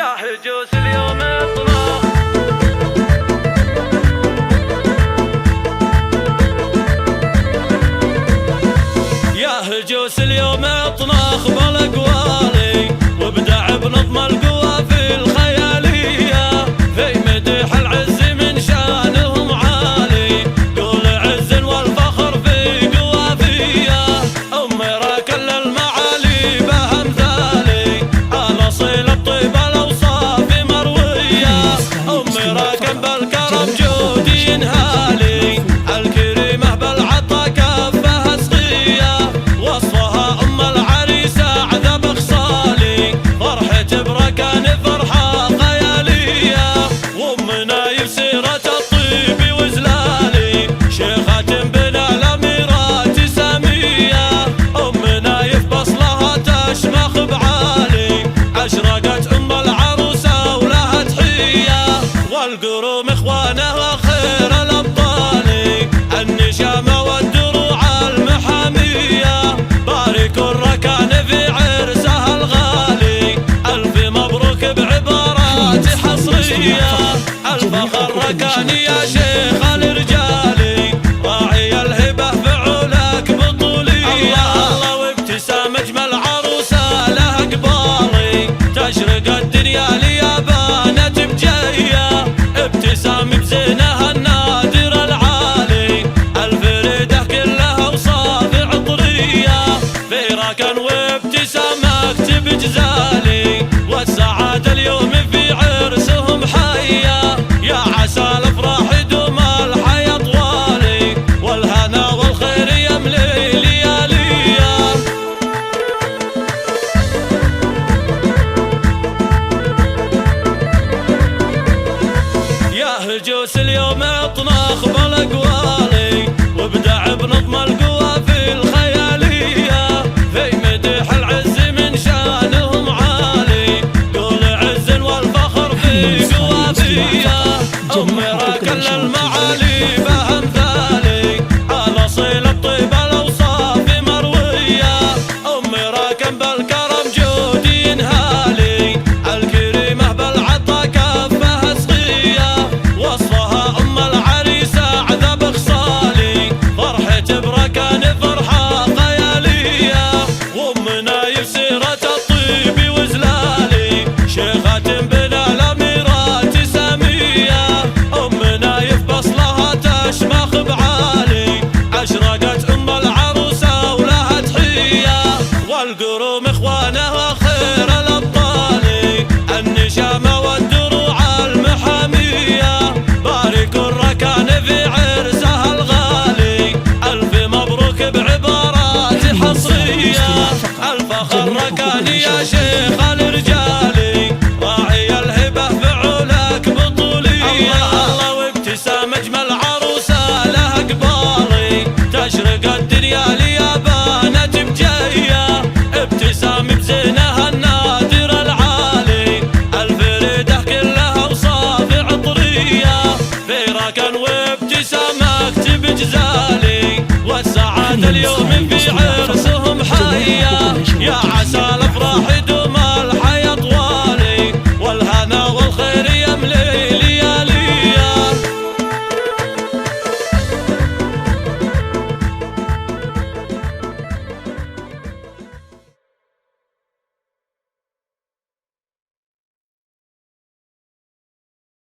يا هجوس اليوم اطلع يا هجوس اليوم اطنخ بالاقوالي وابدع بنظم القوى في الخياليه في مدح العز من شانهم عالي قول عز والفخر في قوافيه امي راكل المعالي بامثالي على صيل الطيب الاوصاف مرويه امي راكن بالكرم جودي ينهالي الكريمه بالعطا كفها سقيه وصفها ام العريسه عذب خصالي فرحة بركان فرحه خياليه وامنا يسيره الطيب وزلالي شيخه بنا الاميرات ساميه امنا يفبصلها تشمخ بعالي اشرقت ام العروسه ولها تحيه والقروم اخوانها خير الابطال النشامه والدروع المحاميه باركوا الركان في عرسها الغالي الف مبروك بعبارات حصريه الفخر ركاني يا شيخ الرجالي راعي الهبه فعولك بطوليه الله وابتسام اجمل عروسه لها قبالي تشرق الدنيا ليابانه بجيه ابتسام بزينها النادر العالي الفريده كلها اوصاف عطريه في ركن وابتسامك بجزالي والسعاده اليوم في عرسهم حيه يا عسى الافراح يدوم الحياه طوالي والهنا والخير يملي لياليه يا هجوس اليوم اطنخ بالاقوالي وابدع بنظم القوى في الخياليه في مدح العز من شانهم عالي قول عز والفخر في قوافيه امي راكل المعالي بامثالي على صيل الطيب الاوصاف مرويه امي راكن بالكرم جودي ينهالي الكريمه بالعطا كفها سقيه وصفها ام العريسه عذب خصالي فرحة بركان فرحه خياليه وامنا يسيره الطيب وزلالي شيخه بنا الاميرات ساميه امنا يفبصلها تشمخ بعالي اشرقت ام العروسه ولها تحيه والقروم اخوانها خير الابطال النشامه والدروع المحاميه باركوا الركان في عرسها الغالي الف مبروك بعبارات حصريه الفخر